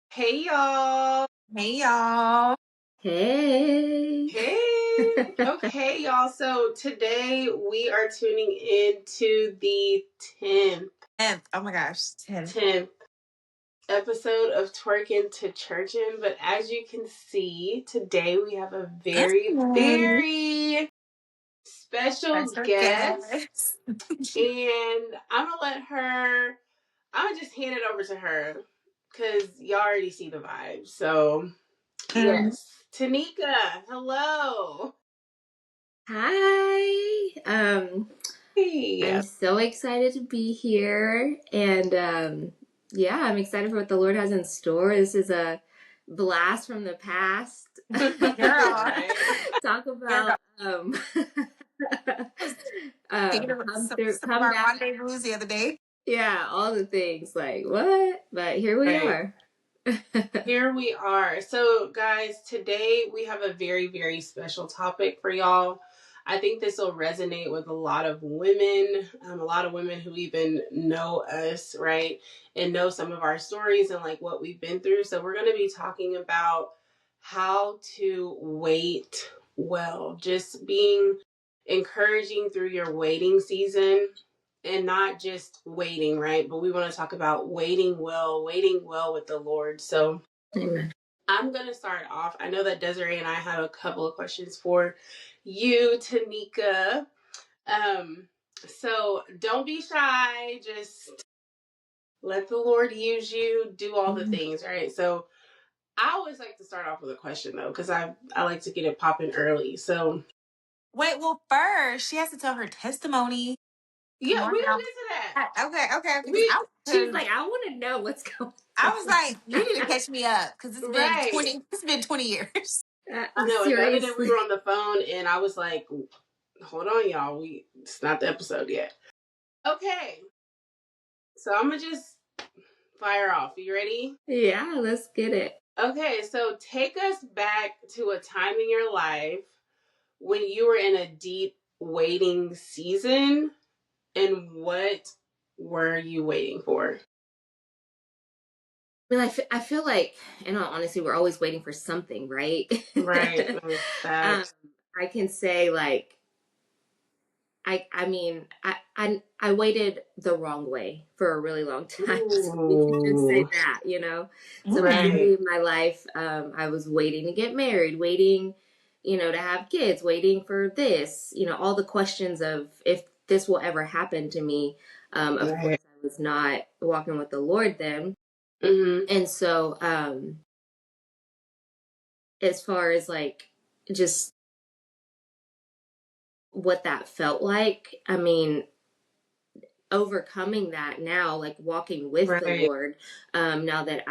Hey y'all. Hey y'all. Hey. Hey. Okay, y'all. So today we are tuning into the 10th, 10th. Oh my gosh. 10th. 10th episode of Twerking to Churchin'. But as you can see, today we have a very special guest. And I'm gonna just hand it over to her because y'all already see the vibe. So yes. Tanika, hello. Hi. Hey. I'm so excited to be here. And yeah, I'm excited for what the Lord has in store. This is a blast from the past. Girl. Talk about Some of come our back. rendezvous the other day. Yeah, all the things. Like what? But here we are. Here we are. So, guys, today we have a very, very special topic for y'all. I think this will resonate with a lot of women who even know us, right? And know some of our stories and like what we've been through. So, we're going to be talking about how to wait well, just being encouraging through your waiting season and not just waiting, right? But we want to talk about waiting well with the Lord. So, Amen. I'm going to start off. I know that Desiree and I have a couple of questions for you, Tanika. So don't be shy. Just let the Lord use you. Do all the things, right? So I always like to start off with a question though, because I like to get it popping early. So Wait, well, first, she has to tell her testimony. yeah, Come we on gonna now. get to that. Okay. She's like, I want to know what's going on. I was like, you need to catch me up because Right. it's been 20 years. I know. And the other day we Seriously. were on the phone and I was like, hold on, y'all. It's not the episode yet. Okay. So I'm gonna just fire off. You ready? Yeah, let's get it. Okay, so take us back to a time in your life when you were in a deep waiting season, and what were you waiting for? I mean, I feel like, in all honesty, we're always waiting for something, right? Right. um, Facts. I can say like, I waited the wrong way for a really long time. So we can just say Ooh. that, So Right. basically in my life, I was waiting to get married, waiting, to have kids, waiting for this, all the questions of if this will ever happen to me. Of course, Right. I was not walking with the Lord then. Mm-hmm. And so, as far as like just what that felt like, I mean, overcoming that now, like walking with the Right. Lord, now that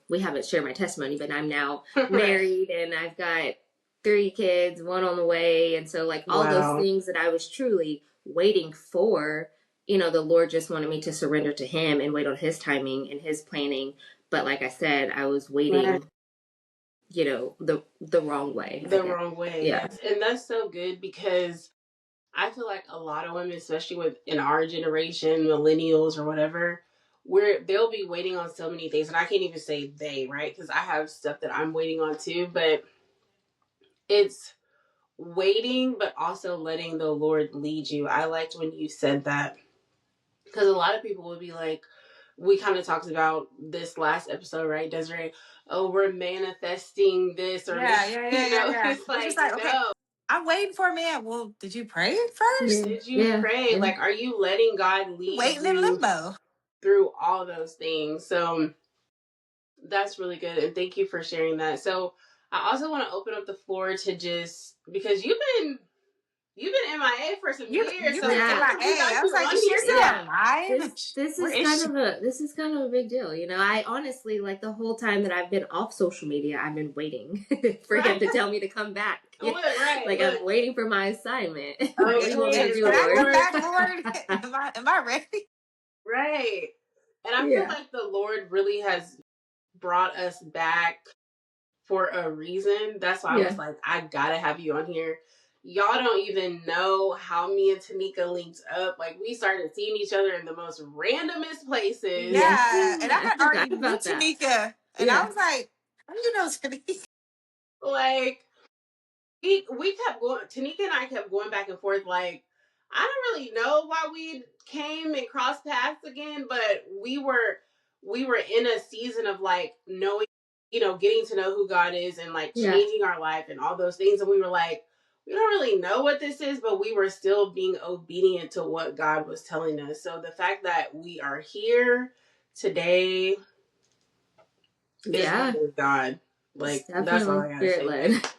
we haven't shared my testimony, but I'm now Right. married and I've got 3 kids, 1 on the way. And so like all those Wow. things that I was truly waiting for, the Lord just wanted me to surrender to him and wait on his timing and his planning. But like I said, I was waiting, Right. the wrong way, I The guess. wrong way. Yeah. Yes. And that's so good because I feel like a lot of women, especially in our generation, millennials or whatever, where they'll be waiting on so many things, and I can't even say they, right? Because I have stuff that I'm waiting on too, but it's waiting, but also letting the Lord lead you. I liked when you said that because a lot of people would be like, we kind of talked about this last episode, right, Desiree? Oh, we're manifesting this or Yeah. it's It's just like, like, okay, no. I'm waiting for a man. Well, did you pray first? Yeah. Did you Yeah. pray? Yeah. Like, are you letting God lead Waiting in you limbo. through all those things? So that's really good. And thank you for sharing that. So I also want to open up the floor to just because you've been MIA for some years. You've So been it's Yeah. good that we MIA. got I was you like, on is she here still Yeah. now. alive? This Where is is she? this is kind of a big deal. I honestly, like, the whole time that I've been off social media, I've been waiting for him Right. to tell me to come back. Look, right. Like, Look. I'm waiting for my assignment. What do you want me Okay. to do, Can I come Lord? back, Lord? Am I ready? Right. And I feel Yeah. like the Lord really has brought us back for a reason. That's why I Yeah. was like, I gotta have you on here. y'all don't even know how me and Tanika linked up. Like, we started seeing each other in the most randomest places. Yeah, and I I had forgot already knew about that. Tanika, and I was like, "How do you know Tanika?" Like, we kept going. Tanika and I kept going back and forth. Like, I don't really know why we came and crossed paths again, but we were in a season of like knowing, getting to know who God is and like changing our life and all those things. And we were like, we don't really know what this is, but we were still being obedient to what God was telling us. So the fact that we are here today is really God. Like, that's all I gotta say. Spirit-led.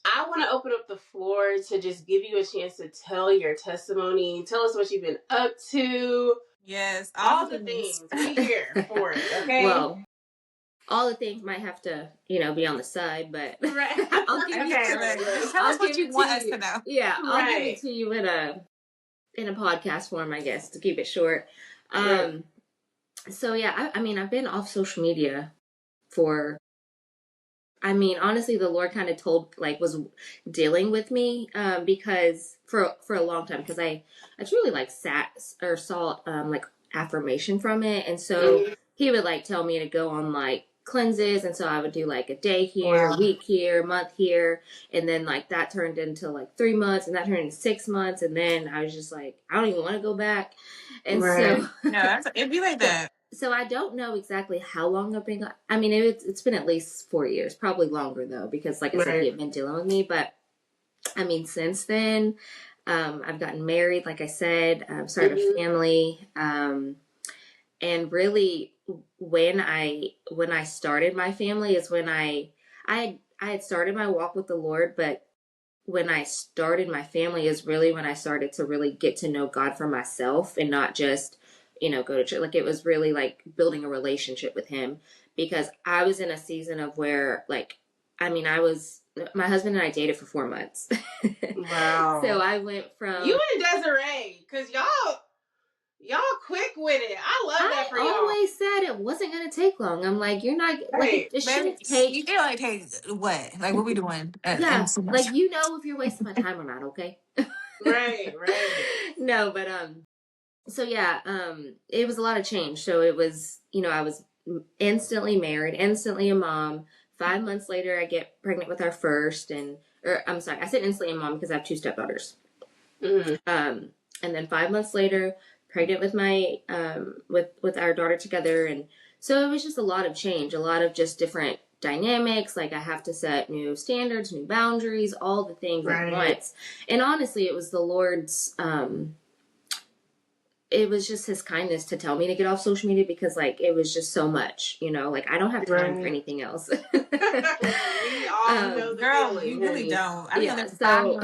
I want to open up the floor to just give you a chance to tell your testimony. Tell us what you've been up to. Yes, All the things. We here for it, okay? Well, all the things might have to, be on the side, but right. I'll give you. Just tell us what you want us to know. Yeah, I'll give it to you in a podcast form, I guess, to keep it short. So yeah, I mean, I've been off social media for. I mean, honestly, the Lord kind of was dealing with me because for a long time, because I truly saw like affirmation from it, and so he would like tell me to go on like cleanses, and so I would do like a day here, a week here, a month here, and then like that turned into like 3 months, and that turned into 6 months, and then I was just like, I don't even want to go back, and so no, it'd be like that. So I don't know exactly how long I've been. I mean, it's been at least 4 years, probably longer though, because like I said, he had been dealing with me. But I mean, since then, I've gotten married, like I said, started a family, and really, when I started my family is when I had started my walk with the Lord, but when I started my family is really when I started to really get to know God for myself and not just go to church. Like, it was really like building a relationship with him, because I was in a season of where like, I mean, my husband and I dated for 4 months. Wow. So I went from you and Desiree, because y'all quick with it. I love that for y'all. I always said it wasn't going to take long. I'm like, you're not like, it shouldn't take. It only takes what? Like, what we doing? Yeah, like, if you're wasting my time or not, okay? Right. No, but so yeah, it was a lot of change. So it was, I was instantly married, instantly a mom. 5 months later, I get pregnant with our first, I'm sorry, I said instantly a mom because I have 2 stepdaughters. And then 5 months later, pregnant with my with our daughter together, and so it was just a lot of change, a lot of just different dynamics. Like, I have to set new standards, new boundaries, all the things at once. And honestly, it was the Lord's. It was just his kindness to tell me to get off social media, because like, it was just so much, like, I don't have time for anything else. We all know the girl, feeling. you really don't. I mean, so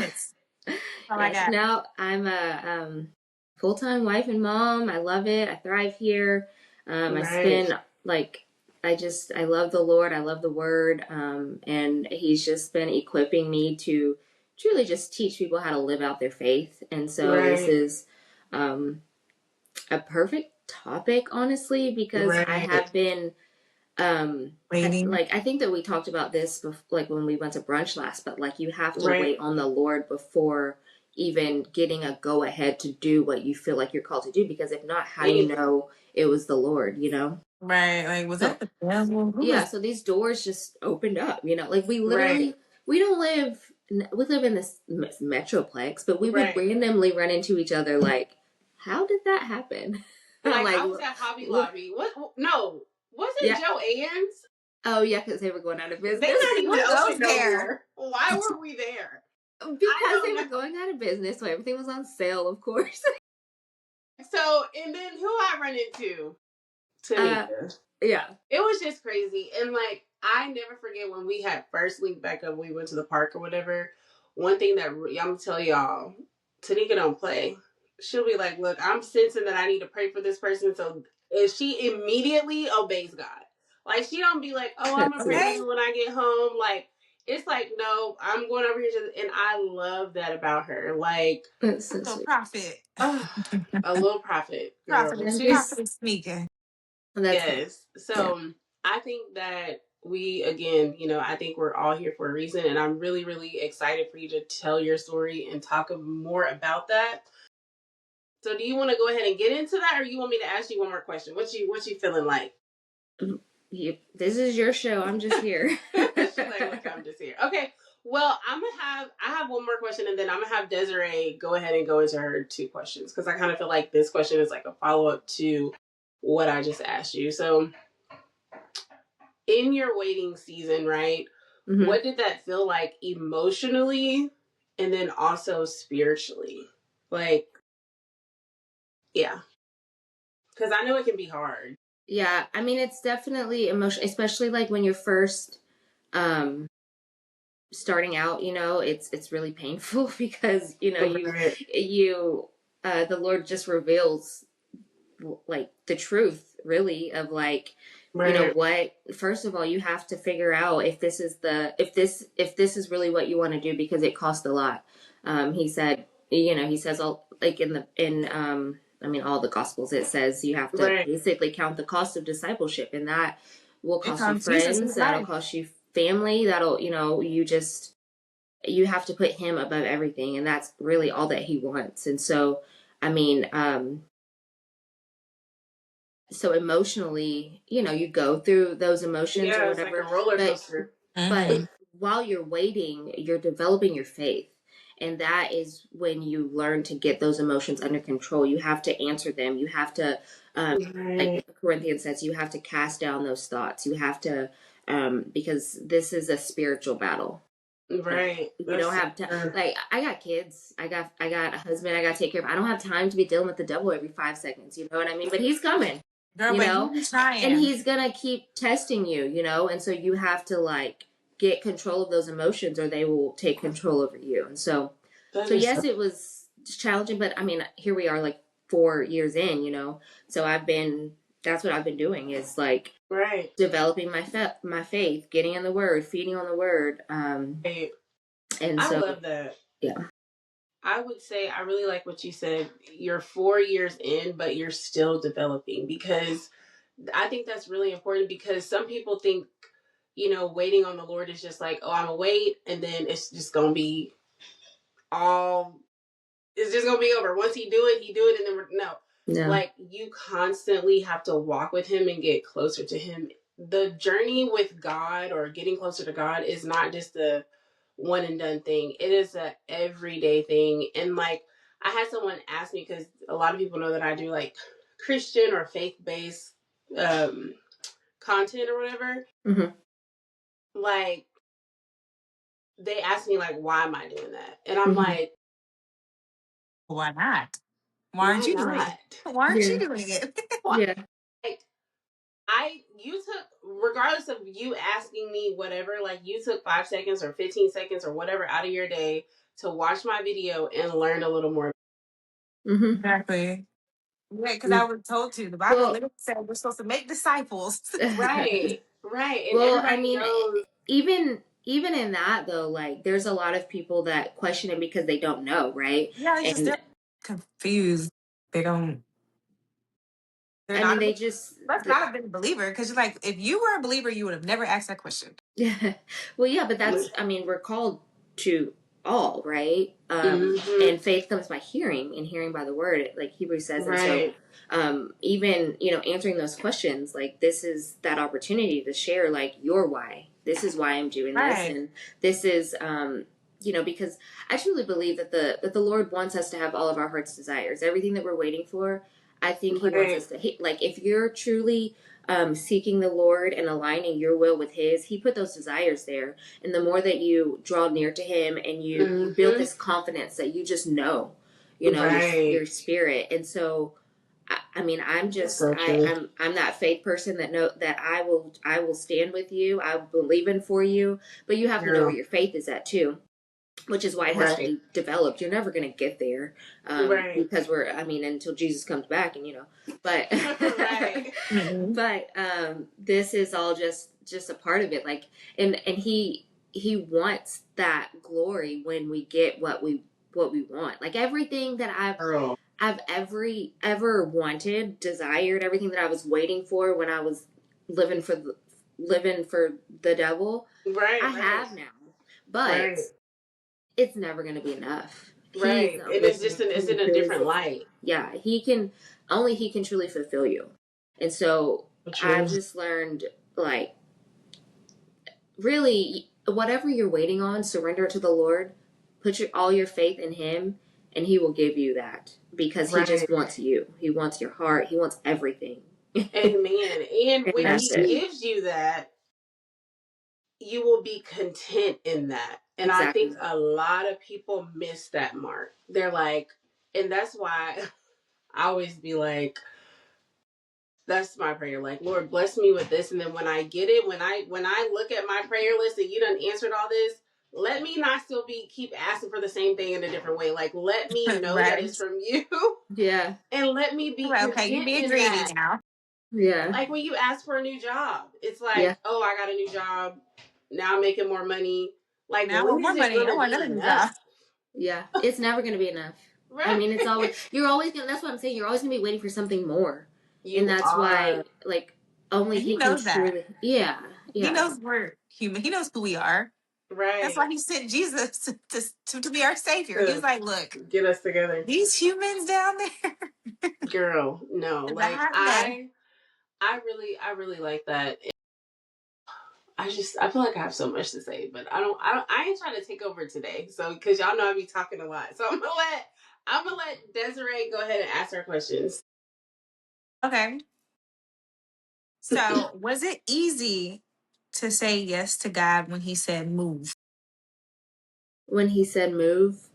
oh my God. Now I'm a full-time wife and mom. I love it. I thrive here. I spend I love the Lord. I love the Word. And he's just been equipping me to truly just teach people how to live out their faith. And so this is a perfect topic, honestly, because I have been waiting. I think that we talked about this like when we went to brunch last, but like, you have to wait on the Lord before even getting a go ahead to do what you feel like you're called to do, because if not, how do you know it was the Lord, Right, like, was that the devil? So these doors just opened up, like, we literally we live in this metroplex, but we would randomly run into each other. Like, how did that happen? Like, I was at Hobby Lobby. What? No, was it Joe Ann's? Oh yeah, because they were going out of business. They not even open there. Why were we there? Because they were going out of business, so everything was on sale, of course. So, and then who I run into? Tanika. Yeah. It was just crazy. And like, I never forget when we had first linked back up, we went to the park or whatever. One thing that I'm gonna tell y'all, Tanika don't play. She'll be like, look, I'm sensing that I need to pray for this person. So if she immediately obeys God. Like, she don't be like, oh, I'm gonna pray for you when I get home. Like, it's like, no, I'm going over here and I love that about her. Like, that's a little prophet. A little prophet. Prophet sneaking. Yes. So I think that we, again, I think we're all here for a reason, and I'm really, really excited for you to tell your story and talk more about that. So do you want to go ahead and get into that, or you want me to ask you one more question? What you feeling like? This is your show. I'm just here. She's like, look, I'm just here. Okay. Well, I have one more question, and then I'm gonna have Desiree go ahead and go into her 2 questions, because I kind of feel like this question is like a follow up to what I just asked you. So, in your waiting season, right? Mm-hmm. What did that feel like emotionally, and then also spiritually? Like, yeah, because I know it can be hard. Yeah, I mean, it's definitely emotional, especially like when you're first starting out. It's really painful because you the Lord just reveals like the truth, really, of like, right. What, first of all, you have to figure out if this is really what you want to do, because it costs a lot. He said, he says all, like all the gospels, it says you have to basically count the cost of discipleship, and that will cost you friends, that'll cost you family, that'll, you have to put him above everything, and that's really all that he wants. And so, so emotionally, you go through those emotions or whatever. It's like a roller coaster. But while you're waiting, you're developing your faith. And that is when you learn to get those emotions under control. You have to answer them. You have to, like Corinthians says, you have to cast down those thoughts. You have to, because this is a spiritual battle. Right. You don't have time. Like, I got kids. I got a husband I got to take care of. I don't have time to be dealing with the devil every 5 seconds. You know what I mean? But he's coming. Girl, he's trying. And he's gonna keep testing you, and so you have to like get control of those emotions, or they will take control over you. And so yes, it was challenging, but I mean, here we are, like 4 years in, so that's what I've been doing, is like developing my faith, getting in the Word, feeding on the Word. And I love that. Yeah. I would say I really like what you said. You're 4 years in, but you're still developing, because I think that's really important, because some people think, waiting on the Lord is just like, oh, I'm going to wait, and then it's just going to be it's just going to be over. Once he do it, and then no. Like, you constantly have to walk with him and get closer to him. The journey with God, or getting closer to God, is not just a one and done thing. It is a everyday thing. And like, I had someone ask me, because a lot of people know that I do like Christian or faith-based content or whatever. Mm-hmm. Like, they asked me like, why am I doing that? And I'm like, why not? Why aren't you doing it? Why aren't you doing it? Yeah. Like, you took, regardless of you asking me whatever, like, you took 5 seconds or 15 seconds or whatever out of your day to watch my video and learn a little more. Mm-hmm. Exactly. Yeah, because I was told to. The Bible literally said we're supposed to make disciples. Right. And well, I mean, knows. even in that though, like, there's a lot of people that question it because they don't know, right? Yeah, they're confused. They don't. That's not have been a believer, because you're like, if you were a believer, you would have never asked that question. Yeah. Well, yeah, but that's, I mean, we're called to all, right? And faith comes by hearing, and hearing by the word, like Hebrews says. And so, even, answering those questions, like, this is that opportunity to share, like, your why. This is why I'm doing this. And this is, because I truly believe that the Lord wants us to have all of our heart's desires, everything that we're waiting for. I think he wants us to, like, if you're truly seeking the Lord and aligning your will with his, he put those desires there. And the more that you draw near to him, and you build this confidence that you just know, your spirit. And so, I mean, I'm just, I'm that faith person that I will stand with you. I believe in for you, but you have to know where your faith is at too. Which is why it has to be developed. You're never going to get there because until Jesus comes back, and but but this is all just a part of it. Like, and he wants that glory when we get what we want. Like, everything that I've ever wanted, desired, everything that I was waiting for when I was living living for the devil. I have now, but it's never going to be enough. Right. And it's just it's in a different light. Yeah, he can truly fulfill you. And so I've just learned, like, really, whatever you're waiting on, surrender it to the Lord. Put all your faith in him, and he will give you that, because he just wants you. He wants your heart. He wants everything. Amen. And when he gives you that, you will be content in that. And I think a lot of people miss that mark. They're like, and that's why I always be like, that's my prayer. Like, Lord, bless me with this. And then when I get it, when I look at my prayer list and you done answered all this, let me not still keep asking for the same thing in a different way. Like, let me know that it's from you. Yeah. And let me be content. Okay, you being greedy now. Yeah. Like when you ask for a new job, it's like, oh, I got a new job. Now I'm making more money. Like, now when is it going to be enough? Yeah. It's never going to be enough. Right. I mean, it's always, you're always going to, that's what I'm saying. You're always going to be waiting for something more. And that's why, like, only he knows can truly. That. Yeah. He knows we're human. He knows who we are. Right. That's why he sent Jesus to be our savior. He's like, look, get us together. These humans down there. Girl, no. Like I really like that. I feel like I have so much to say, but I ain't trying to take over today. So, cause y'all know I be talking a lot. So I'm gonna let Desiree go ahead and ask her questions. Okay. So was it easy to say yes to God when he said move? When he said move?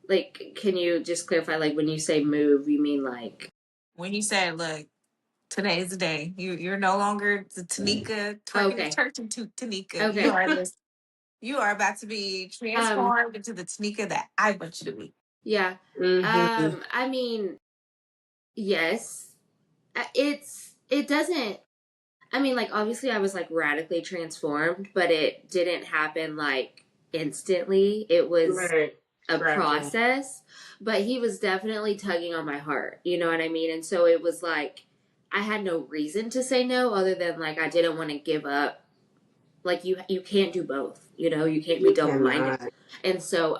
Like, can you just clarify, like, when you say move, you mean like? When he said, look, today is the day. You're no longer the Tanika, twerking the church into Tanika. Okay. You are about to be transformed into the Tanika that I want you to be. Yeah. Mm-hmm. I mean, yes. It doesn't, I mean, like, obviously I was, like, radically transformed, but it didn't happen, like, instantly. It was a process, but he was definitely tugging on my heart. You know what I mean? And so it was like, I had no reason to say no other than, like, I didn't want to give up. Like, you can't do both. You know, you can't be double-minded. And so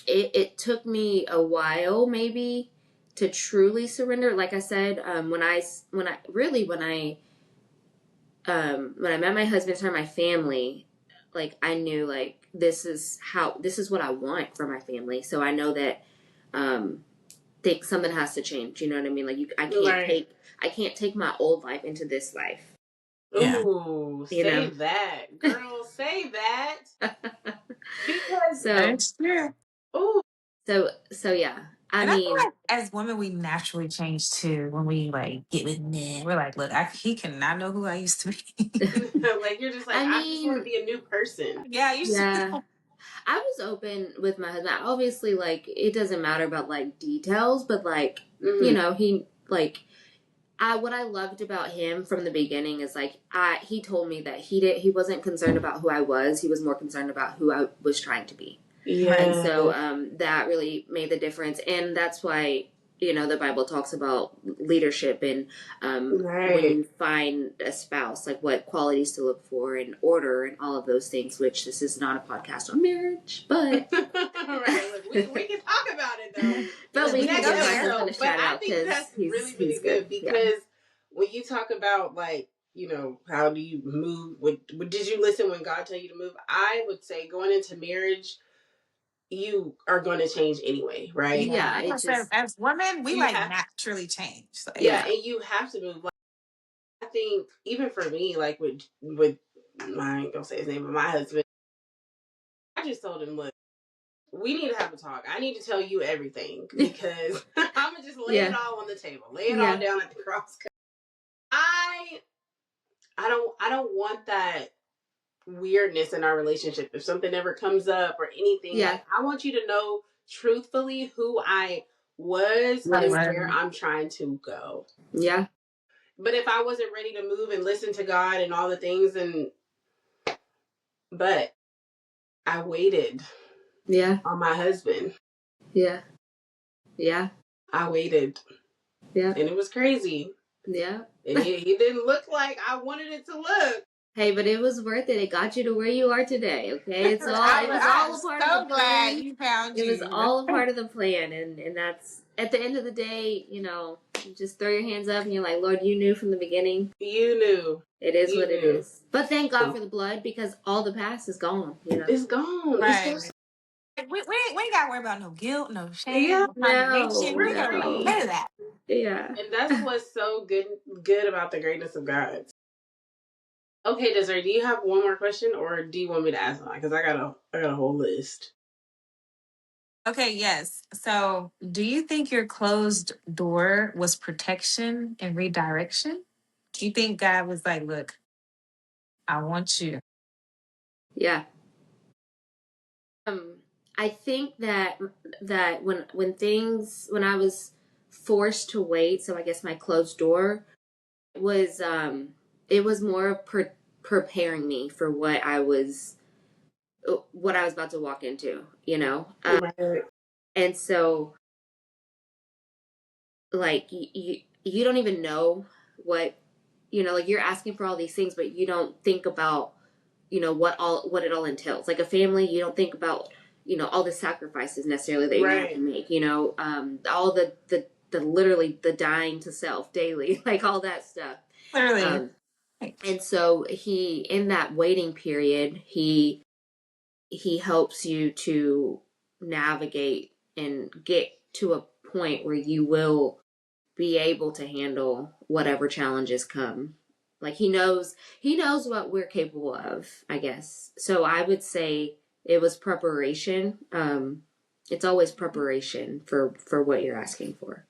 it took me a while, maybe, to truly surrender. Like I said, when I met my husband and my family, like, I knew, like, this is what I want for my family. So I know that think something has to change. You know what I mean? Like, I can't take my old life into this life. Yeah. Ooh, say that, girl. Say that. Because that's true. Ooh. So yeah. I mean, I feel like as women, we naturally change too when we, like, get with men. We're like, look, he cannot know who I used to be. Like, you're just like, I just want to be a new person. Yeah, yeah. I was open with my husband. Obviously, like, it doesn't matter about, like, details, but, like, you know, he, like, what I loved about him from the beginning is, like, he told me that he wasn't concerned about who I was. He was more concerned about who I was trying to be. Yeah. And so that really made the difference. And that's why, you know, the Bible talks about leadership and when you find a spouse, like, what qualities to look for and order and all of those things, which this is not a podcast on marriage, but look, we can talk about it though. But we can give my husband a shout out because he's good because when you talk about, like, you know, how do you move? Did you listen when God told you to move? I would say going into marriage, you are going to change anyway, right? Yeah. As women, we naturally change. So, yeah, and you have to move. Like, I think even for me, like with I ain't gonna say his name, but my husband, I just told him, look, we need to have a talk. I need to tell you everything because I'm gonna just lay it all on the table, lay it all down at the cross. I don't want that weirdness in our relationship. If something ever comes up or anything, like, I want you to know truthfully who I was and where I'm trying to go. Yeah. But if I wasn't ready to move and listen to God and all the things, but I waited. Yeah. On my husband. Yeah. Yeah. I waited. Yeah. And it was crazy. Yeah. It didn't look like I wanted it to look. Hey, but it was worth it. It got you to where you are today. Okay, it was all a part of the plan. You found it you. was all a part of the plan, and that's at the end of the day, you just throw your hands up and you're like, Lord, you knew from the beginning. You knew. It is you what knew. it is. But thank God for the blood, because all the past is gone. It's gone. Right. It's we ain't got to worry about no guilt, no shame, no condemnation. We got to no. none of that. Yeah. And that's what's so good about the greatness of God. Okay, Desiree, do you have one more question, or do you want me to ask one? Because I got a whole list. Okay, yes. So, do you think your closed door was protection and redirection? Do you think God was like, look, I want you? Yeah. I think that when I was forced to wait, so I guess my closed door was it was more preparing me for what I was about to walk into, Right. and so like you don't even know what, like you're asking for all these things, but you don't think about what it all entails. Like a family, you don't think about all the sacrifices necessarily that you're gonna have to make. All the literally the dying to self daily, like all that stuff. Clearly. And so he, in that waiting period, he helps you to navigate and get to a point where you will be able to handle whatever challenges come. Like he knows what we're capable of, I guess. So I would say it was preparation. It's always preparation for what you're asking for.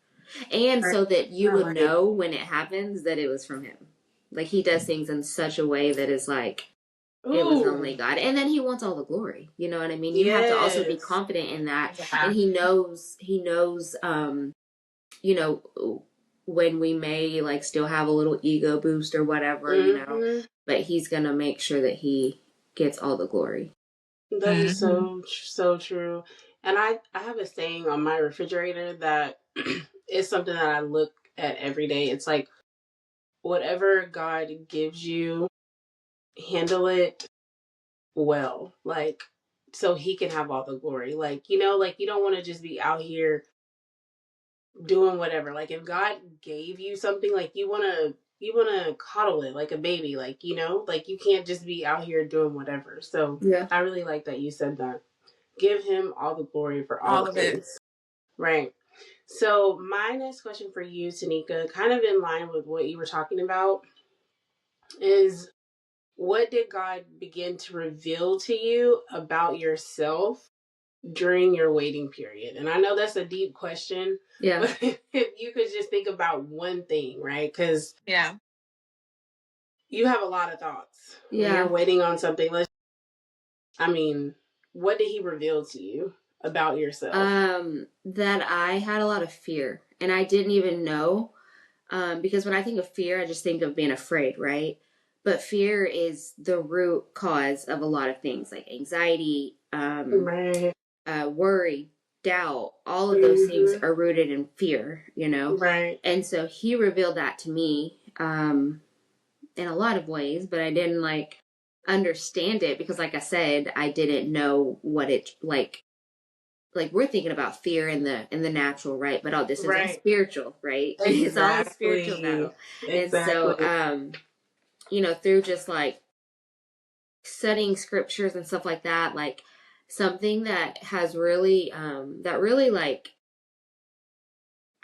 And so that you would know when it happens that it was from him. Like he does things in such a way that is like, it was only God. And then he wants all the glory. You know what I mean? You have to also be confident in that. Yeah. And he knows, when we may like still have a little ego boost or whatever, but he's going to make sure that he gets all the glory. That is so true. And I have a saying on my refrigerator that is something that I look at every day. It's like, whatever God gives you, handle it well. Like, so he can have all the glory. Like, you don't want to just be out here doing whatever. Like, if God gave you something, like you want to coddle it like a baby, like, like you can't just be out here doing whatever. So yeah. I really like that you said that. Give him all the glory for all of it. Right. So my next question for you, Tanika, kind of in line with what you were talking about, is what did God begin to reveal to you about yourself during your waiting period? And I know that's a deep question. Yeah. But if you could just think about one thing, right? Because you have a lot of thoughts. Yeah. When you're waiting on something. What did he reveal to you about yourself? That I had a lot of fear, and I didn't even know. Because when I think of fear, I just think of being afraid, right? But fear is the root cause of a lot of things, like anxiety, worry, doubt. All of those things are rooted in fear, Right. And so he revealed that to me in a lot of ways, but I didn't understand it because, like I said, I didn't know what it like we're thinking about fear in the natural, right? But all this is all spiritual, right? Exactly. It's all a spiritual battle. Exactly. And so, through just studying scriptures and stuff like that, something that has really, I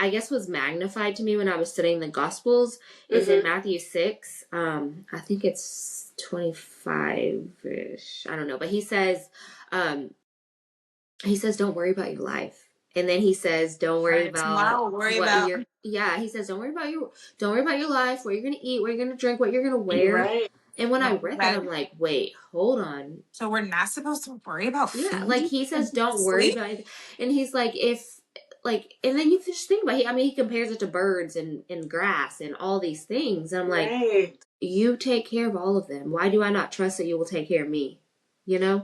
guess was magnified to me when I was studying the Gospels is in Matthew 6. I think it's 25-ish. I don't know. But he says, don't worry about your life. And then he says, don't worry about he says, don't worry about your life, what you're going to eat, what you're going to drink, what you're going to wear. Right. And when I read that, I'm like, wait, hold on. So we're not supposed to worry about food? Yeah, he says, don't worry about it. And he's like, and then you just think about it. He compares it to birds and grass and all these things. And I'm like, you take care of all of them. Why do I not trust that you will take care of me?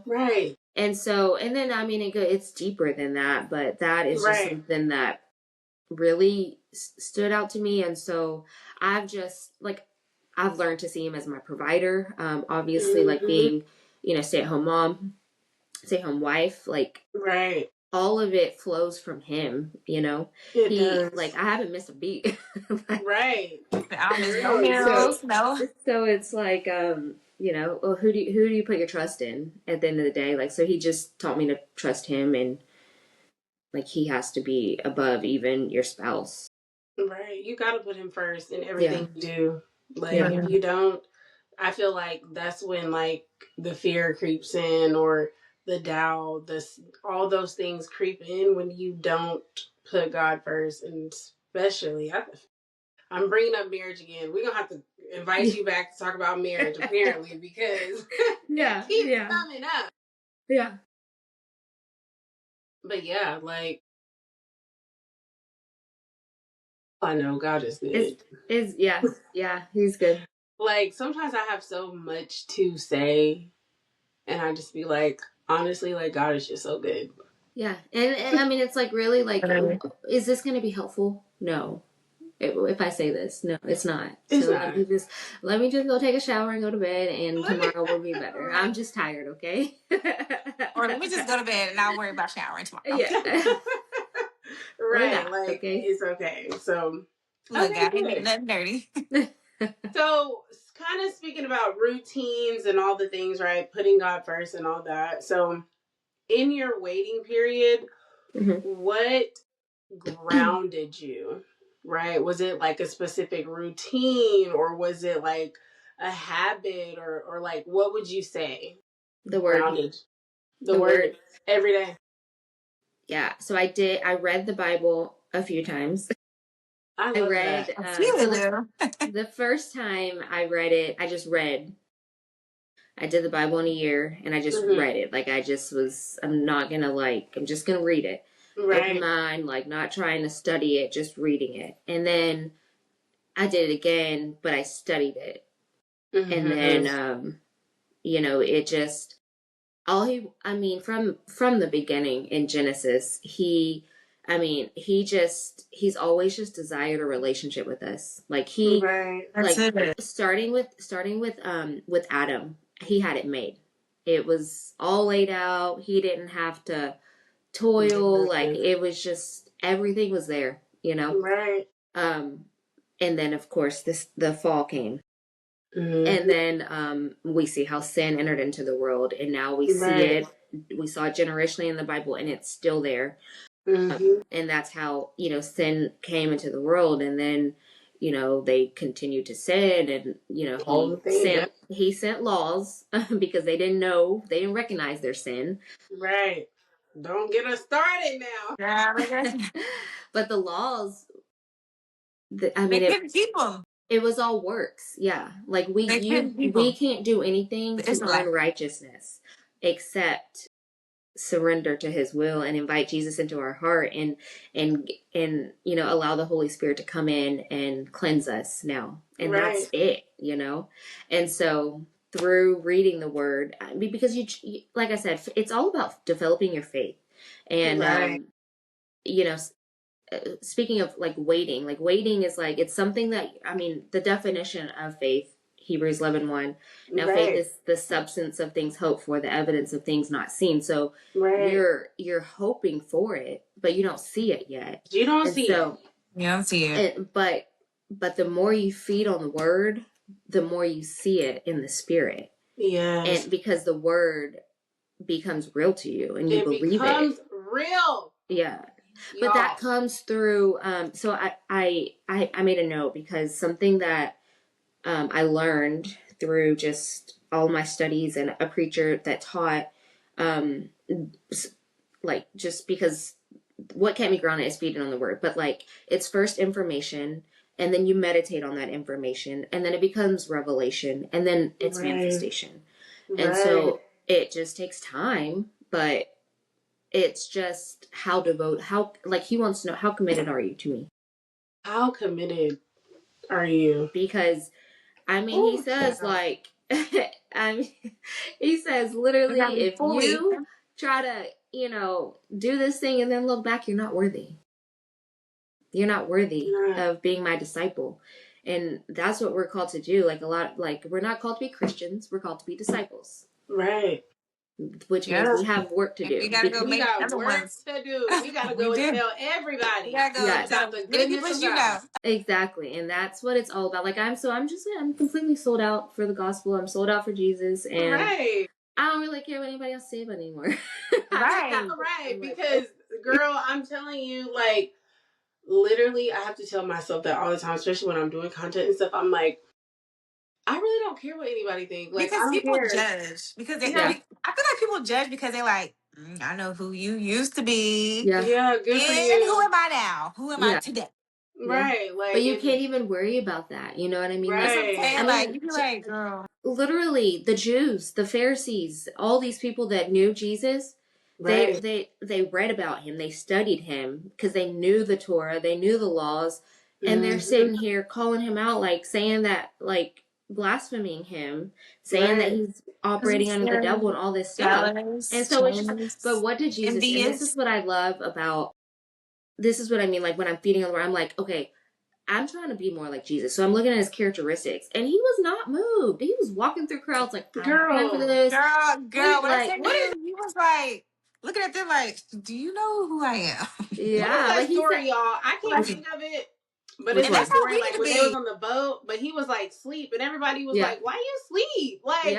Right. And so, and then, it's deeper than that, but that is just something that really stood out to me. And so I've just like, I've learned to see him as my provider. Obviously, like being, stay-at-home mom, stay-at-home wife, like Right. all of it flows from him, It does. like, I haven't missed a beat. Like, right. I don't miss no meals, no. So it's like, well, who do you put your trust in at the end of the day? Like, so he just taught me to trust him, and like, he has to be above even your spouse. Right. You got to put him first in everything you do. Like, if you don't, I feel like that's when, like, the fear creeps in, or the doubt, all those things creep in when you don't put God first. And especially, I'm bringing up marriage again. We're going to have to invite you back to talk about marriage, apparently, because it keeps coming up. Yeah. But yeah, like, I know God is good. Yeah, he's good. Like, sometimes I have so much to say, and I just be like, honestly, like, God is just so good. Yeah. And I mean, it's like, really, like, is this going to be helpful? No. If I say this, no, it's not. It's so not. let me just go take a shower and go to bed, and tomorrow will be better. I'm just tired, okay? Or let me just go to bed and I'll worry about showering tomorrow. Yeah. Right. Not, like, okay? It's okay. So, look, okay, I ain't doing nothing dirty. So, kind of speaking about routines and all the things, right? Putting God first and all that. So, in your waiting period, what grounded you, right? Was it like a specific routine, or was it like a habit, or like, what would you say? The word. Grounded. The word every day. Yeah. So I read the Bible a few times. I read the first time I read it, I just read. I did the Bible in a year, and I just read it. Like, I'm not gonna, like, I'm just gonna read it. Right. Open mind, like, not trying to study it, just reading it. And then I did it again, but I studied it. And then, it just, from the beginning in Genesis, he's always just desired a relationship with us. Like, starting with Adam, he had it made. It was all laid out. He didn't have to toil. Like, it was just, everything was there, Right. And then, of course, the fall came. And then we see how sin entered into the world, and now we see it. We saw it generationally in the Bible, and it's still there. And that's how, sin came into the world. And then, they continued to sin, and, he sent laws because they didn't recognize their sin. Right. Don't get us started now. But the laws, they couldn't keep them. It was all works. Yeah. Like, we can't do anything to earn righteousness except surrender to his will and invite Jesus into our heart, and allow the Holy Spirit to come in and cleanse us now. And that's it, And so, through reading the word, because you, like I said, it's all about developing your faith. And speaking of, like, waiting is, like, it's something that, the definition of faith, Hebrews 11:1. Now, faith is the substance of things hoped for, the evidence of things not seen. So you're hoping for it, but you don't see it yet. You don't see it. You don't see it. But the more you feed on the word, the more you see it in the spirit. Yes. And because the word becomes real to you, and you believe it. It becomes real. Yeah. But that comes through. So I made a note, because something that I learned through just all my studies, and a preacher that taught, like, just because what kept me grounded is feeding on the word. But, like, it's first information, and then you meditate on that information, and then it becomes revelation, and then it's manifestation. And so it just takes time, but it's just how he wants to know, how committed are you to me? How committed are you? Because, he says, like, he says, literally, if you try to, do this thing and then look back, you're not worthy. You're not worthy of being my disciple. And that's what we're called to do. Like we're not called to be Christians. We're called to be disciples. Right. Which means we have work to do. We gotta go make other ones. To do. We gotta go and tell everybody. We gotta go about the goodness of God. Exactly. And that's what it's all about. Like I'm completely sold out for the gospel. I'm sold out for Jesus. And I don't really care what anybody else say about it anymore. Right. Because girl, I'm telling you, like, literally, I have to tell myself that all the time, especially when I'm doing content and stuff. I'm like, I really don't care what anybody thinks. Like, because people care. Judge. Because I feel like people judge because they're like, I know who you used to be. Yeah. Good for you. And who am I now? Who am I today? Right. Like, but you can't even worry about that. You know what I mean? Right. That's what I'm saying. Like, you be like, girl. Literally, the Jews, the Pharisees, all these people that knew Jesus, they read about him, they studied him because they knew the Torah, they knew the laws, and they're sitting here calling him out, like saying that, like blaspheming him, saying that he's operating under the devil and all this stuff. And so it's just, but what did Jesus? And this is what I love about. This is what I mean. Like when I'm feeding on the word, I'm like, okay, I'm trying to be more like Jesus. So I'm looking at his characteristics. And he was not moved. He was walking through crowds like, girl, for this. Girl. When I said he was like, looking at them like, do you know who I am? Yeah. What is that story, y'all? I can't think of it. But it's that story, like, when they was on the boat, but he was, like, asleep, and everybody was like, why you sleep? Like,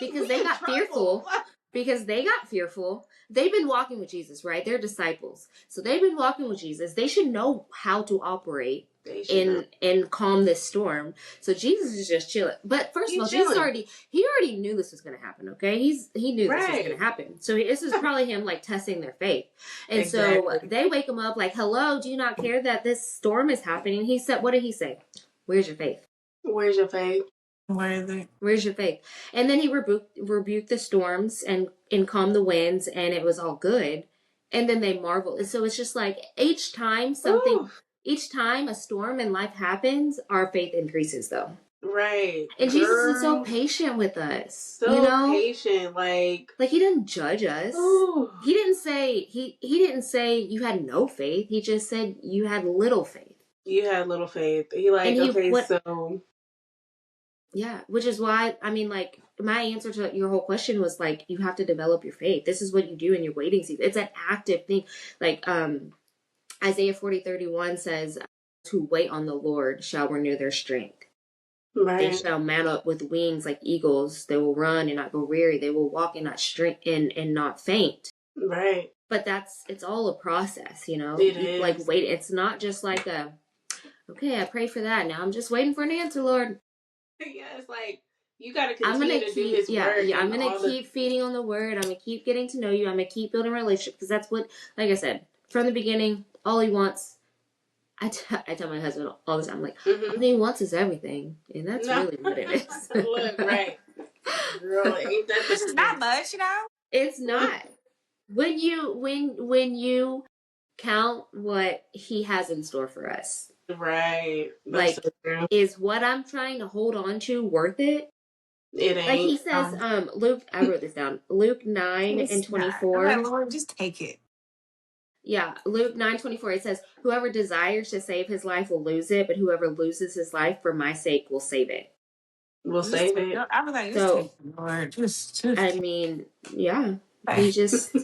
because they got fearful. Because they got fearful. They've been walking with Jesus, right? They're disciples. So they've been walking with Jesus. They should know how to operate and calm this storm. So Jesus is just chilling. But first of all, he already knew this was going to happen. Okay, he knew this was going to happen. So this is probably him like testing their faith. And so they wake him up like, "Hello, do you not care that this storm is happening?" He said, "What did he say? Where's your faith? Where's your faith? Where is it? Where's your faith?" And then he rebuked the storms and calmed the winds, and it was all good. And then they marveled. And so it's just like each time a storm in life happens, our faith increases though. Right. And Jesus is so patient with us. Patient. Like he didn't judge us. Ooh. He didn't say you had no faith. He just said you had little faith. You had little faith. So yeah, which is why, I mean, like, my answer to your whole question was, like, you have to develop your faith. This is what you do in your waiting season. It's an active thing. Like, Isaiah 40:31 says, "Who wait on the Lord shall renew their strength. Right. They shall mount up with wings like eagles. They will run and not go weary. They will walk and not faint." Right. But it's all a process, you know? It is. Like, wait, it's not just like okay, I prayed for that. Now I'm just waiting for an answer, Lord. Yeah, it's like you got to continue to do His work. Yeah, I'm gonna keep feeding on the Word. I'm gonna keep getting to know you. I'm gonna keep building a relationship because that's what, like I said, from the beginning, all He wants. I tell my husband all the time, like, all He wants is everything, and that's really what it is. Look, right, girl, ain't that this is not much, you know? It's not. When you count what He has in store for us. Right. That's like, so is what I'm trying to hold on to worth it? It ain't. Like he says, Luke, I wrote this down. Luke 9:24. Right, Lord, just take it. Yeah, Luke 9:24. It says, "Whoever desires to save his life will lose it, but whoever loses his life for my sake will save it." We'll save it. I was like, so, Lord, just I mean, yeah. He just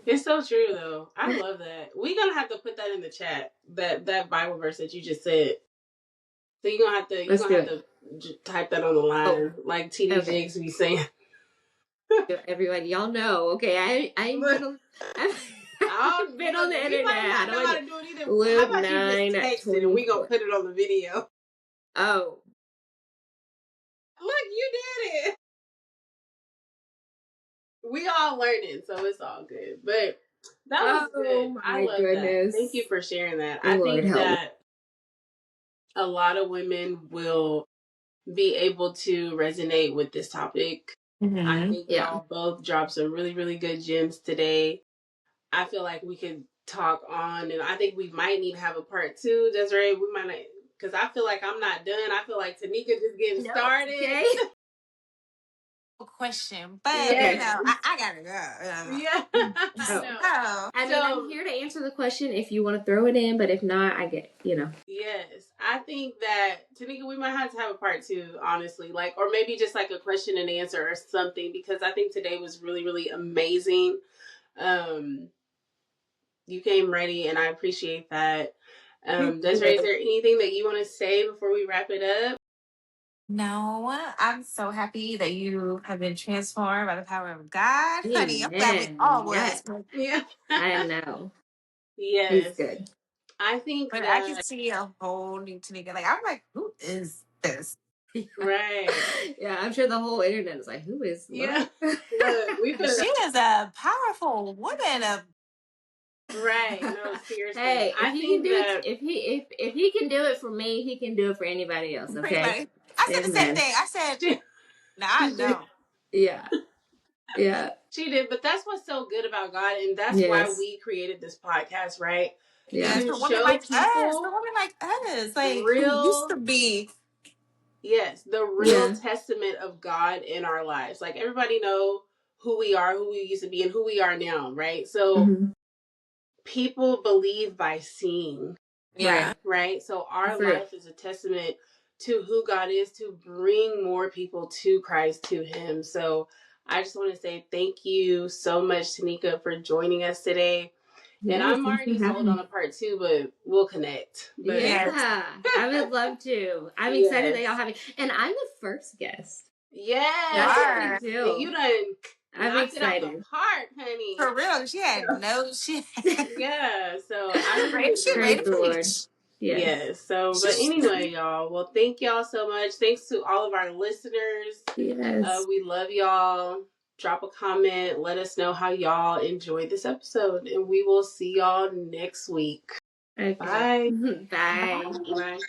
It's so true, though. I love that. We're going to have to put that in the chat, that Bible verse that you just said. So you're going to have to type that on the line, like TD Jakes be saying. Everybody, y'all know, okay, I've been on the internet. I don't know how to do it either. Luke how about you just text it and we're going to put it on the video? Oh. Look, you did it. We all learning, so it's all good. But that was good. I love that. Thank you for sharing that. I think that a lot of women will be able to resonate with this topic. Mm-hmm. I think y'all both dropped some really, really good gems today. I feel like we could talk on, and I think we might need to have a part 2. Desiree, we might not, because I feel like I'm not done. I feel like Tanika just getting started. Okay. question, but Yes. I gotta go. Yeah. I mean, I'm here to answer the question if you want to throw it in, but if not, I get, Yes, I think that Tanika, we might have to have a part 2, honestly, or maybe just like a question and answer or something, because I think today was really, really amazing. You came ready, and I appreciate that. Desiree, is there anything that you want to say before we wrap it up? No, I'm so happy that you have been transformed by the power of God. Amen. Honey, I'm glad we all was. Yeah. I know. Yes. He's good. I think But that I can see a whole new Tanika. I'm like, who is this? Right. Yeah, I'm sure the whole internet is like, who is what? Yeah. Look, she is a powerful woman of right. No, seriously. Hey, I think that if he can do it for me, he can do it for anybody else. Okay. I said the same thing. I said, nah, I know. Yeah. Yeah. She did, but that's what's so good about God, and that's why we created this podcast, right? Yes, To for women show like people, us, for women like us, real, who used to be. Yes, the real testament of God in our lives. Like, everybody know who we are, who we used to be, and who we are now, right? So people believe by seeing. Yeah. Right? So our life is a testament to who God is, to bring more people to Christ, to Him. So I just want to say thank you so much, Tanika, for joining us today. And I'm already sold on a part 2, but we'll connect. But yeah, I would love to. I'm excited that y'all have it. And I'm the first guest. Yes. That's a big deal. And you done I'm knocked excited. it out the park, honey. For real, she had no shit. Yeah, so I really she made a preach. Yes. So, but anyway, y'all. Well, thank y'all so much. Thanks to all of our listeners. Yes. We love y'all. Drop a comment. Let us know how y'all enjoyed this episode. And we will see y'all next week. Okay. Bye. Bye. Bye.